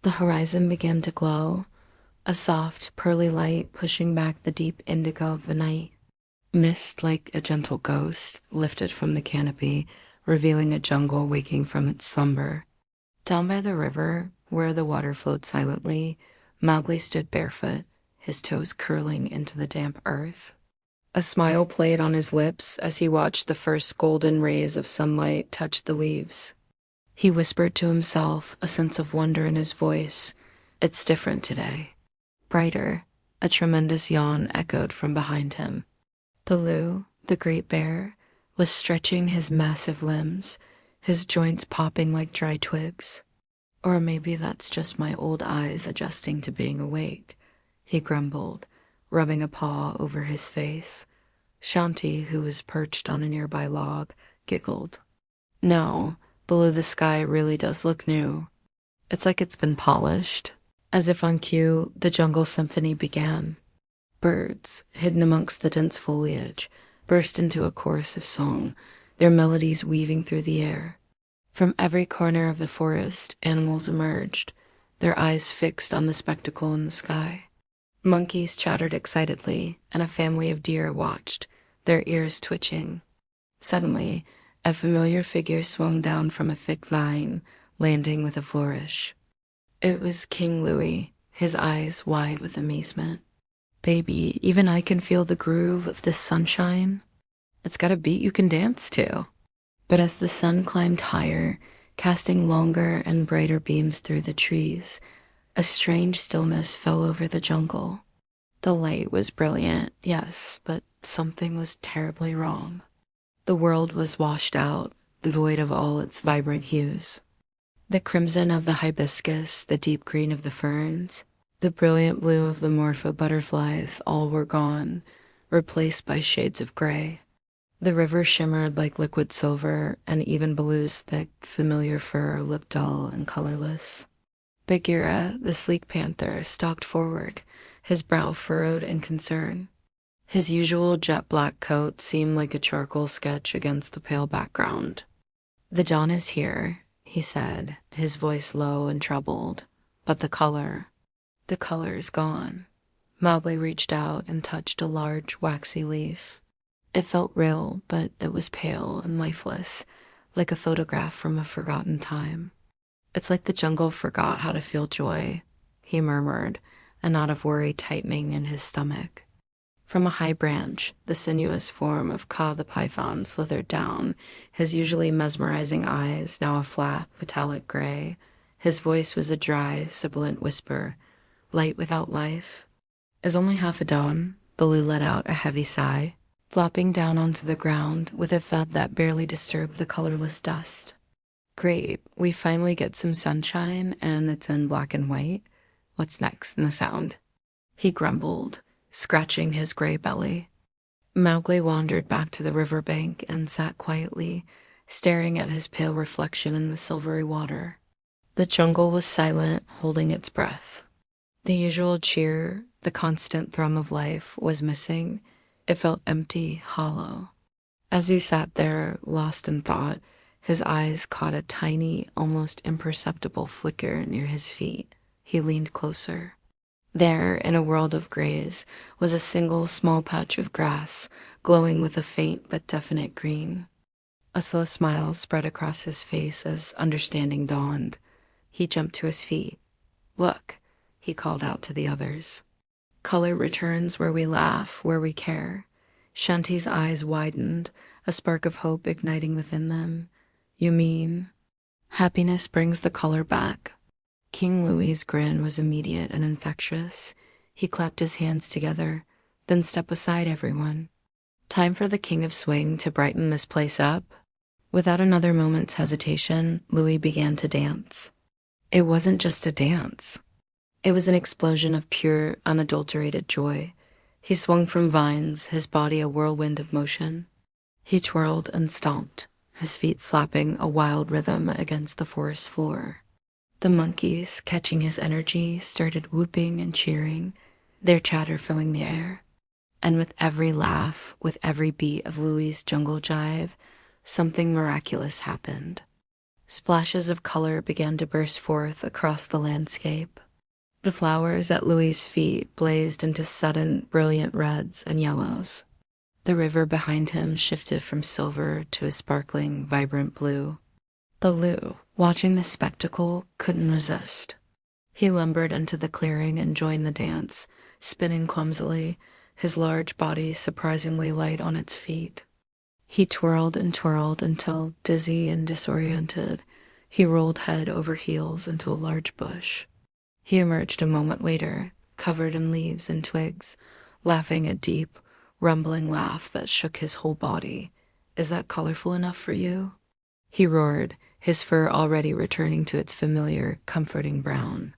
The horizon began to glow, a soft, pearly light pushing back the deep indigo of the night. Mist, like a gentle ghost, lifted from the canopy, revealing a jungle waking from its slumber. Down by the river, where the water flowed silently, Mowgli stood barefoot, his toes curling into the damp earth. A smile played on his lips as he watched the first golden rays of sunlight touch the leaves. He whispered to himself, a sense of wonder in his voice. It's different today. Brighter. A tremendous yawn echoed from behind him. Baloo, the great bear, was stretching his massive limbs, his joints popping like dry twigs. Or maybe that's just my old eyes adjusting to being awake, he grumbled, rubbing a paw over his face. Shanti, who was perched on a nearby log, giggled. No, below the sky really does look new. It's like it's been polished. As if on cue, the jungle symphony began. Birds, hidden amongst the dense foliage, burst into a chorus of song, their melodies weaving through the air. From every corner of the forest, animals emerged, their eyes fixed on the spectacle in the sky. Monkeys chattered excitedly, and a family of deer watched, their ears twitching. Suddenly, a familiar figure swung down from a thick vine, landing with a flourish. It was King Louie, his eyes wide with amazement. Baby, even I can feel the groove of this sunshine. It's got a beat you can dance to. But as the sun climbed higher, casting longer and brighter beams through the trees, a strange stillness fell over the jungle. The light was brilliant, yes, but something was terribly wrong. The world was washed out, void of all its vibrant hues. The crimson of the hibiscus, the deep green of the ferns, the brilliant blue of the morpho butterflies, all were gone, replaced by shades of gray. The river shimmered like liquid silver, and even Baloo's thick, familiar fur looked dull and colorless. Bagheera, the sleek panther, stalked forward, his brow furrowed in concern. His usual jet-black coat seemed like a charcoal sketch against the pale background. The dawn is here, he said, his voice low and troubled. But the color's gone. Mowgli reached out and touched a large, waxy leaf. It felt real, but it was pale and lifeless, like a photograph from a forgotten time. It's like the jungle forgot how to feel joy, he murmured, a knot of worry tightening in his stomach. From a high branch, the sinuous form of Kaa the python slithered down, his usually mesmerizing eyes now a flat, metallic gray. His voice was a dry, sibilant whisper, light without life. Is only half a dawn? Baloo let out a heavy sigh, flopping down onto the ground with a thud that barely disturbed the colorless dust. Great, we finally get some sunshine, and it's in black and white. What's next in the sound? He grumbled, scratching his gray belly. Mowgli wandered back to the riverbank and sat quietly, staring at his pale reflection in the silvery water. The jungle was silent, holding its breath. The usual cheer, the constant thrum of life, was missing. It felt empty, hollow. As he sat there, lost in thought, his eyes caught a tiny, almost imperceptible flicker near his feet. He leaned closer. There, in a world of grays, was a single small patch of grass, glowing with a faint but definite green. A slow smile spread across his face as understanding dawned. He jumped to his feet. Look, he called out to the others. Color returns where we laugh, where we care. Shanti's eyes widened, a spark of hope igniting within them. You mean? Happiness brings the color back. King Louie's grin was immediate and infectious. He clapped his hands together. Then step aside, everyone. Time for the King of Swing to brighten this place up. Without another moment's hesitation, Louie began to dance. It wasn't just a dance. It was an explosion of pure, unadulterated joy. He swung from vines, his body a whirlwind of motion. He twirled and stomped, his feet slapping a wild rhythm against the forest floor. The monkeys, catching his energy, started whooping and cheering, their chatter filling the air. And with every laugh, with every beat of Louie's jungle jive, something miraculous happened. Splashes of color began to burst forth across the landscape. The flowers at Louie's feet blazed into sudden, brilliant reds and yellows. The river behind him shifted from silver to a sparkling, vibrant blue. Baloo, watching the spectacle, couldn't resist. He lumbered into the clearing and joined the dance, spinning clumsily, his large body surprisingly light on its feet. He twirled and twirled until, dizzy and disoriented, he rolled head over heels into a large bush. He emerged a moment later, covered in leaves and twigs, laughing a deep, rumbling laugh that shook his whole body. "Is that colorful enough for you?" he roared, his fur already returning to its familiar, comforting brown.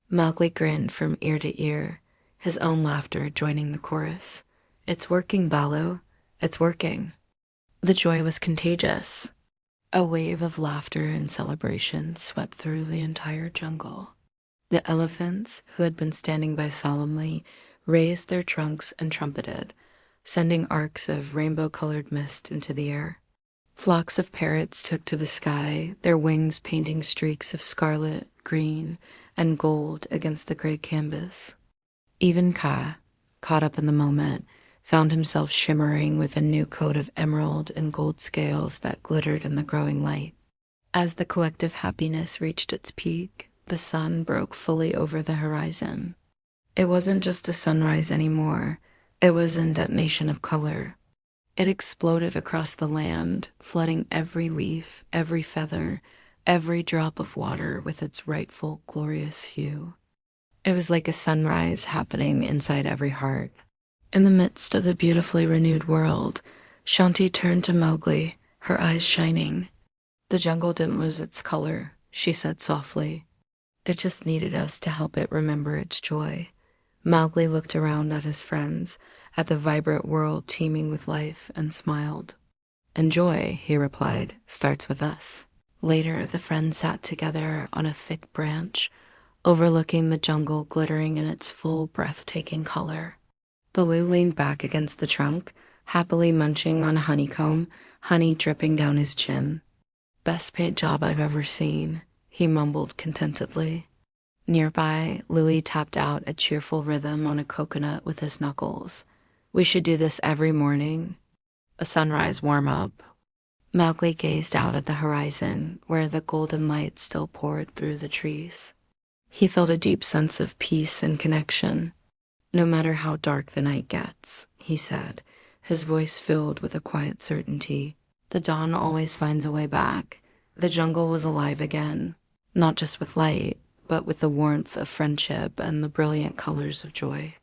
Mowgli grinned from ear to ear, his own laughter joining the chorus. "It's working, Baloo. It's working." The joy was contagious. A wave of laughter and celebration swept through the entire jungle. The elephants, who had been standing by solemnly, raised their trunks and trumpeted, sending arcs of rainbow-colored mist into the air. Flocks of parrots took to the sky, their wings painting streaks of scarlet, green, and gold against the gray canvas. Even Kaa, caught up in the moment, found himself shimmering with a new coat of emerald and gold scales that glittered in the growing light. As the collective happiness reached its peak, the sun broke fully over the horizon. It wasn't just a sunrise anymore, it was an detonation of color. It exploded across the land, flooding every leaf, every feather, every drop of water with its rightful, glorious hue. It was like a sunrise happening inside every heart. In the midst of the beautifully renewed world, Shanti turned to Mowgli, her eyes shining. "The jungle didn't lose its color," she said softly. "It just needed us to help it remember its joy." Mowgli looked around at his friends, at the vibrant world teeming with life, and smiled. "And joy," he replied, "starts with us." Later, the friends sat together on a thick branch, overlooking the jungle glittering in its full, breathtaking color. Baloo leaned back against the trunk, happily munching on a honeycomb, honey dripping down his chin. "Best paid job I've ever seen," he mumbled contentedly. Nearby, Louie tapped out a cheerful rhythm on a coconut with his knuckles. "We should do this every morning. A sunrise warm-up." Mowgli gazed out at the horizon, where the golden light still poured through the trees. He felt a deep sense of peace and connection. "No matter how dark the night gets," he said, his voice filled with a quiet certainty, "the dawn always finds a way back." The jungle was alive again, not just with light, but with the warmth of friendship and the brilliant colors of joy.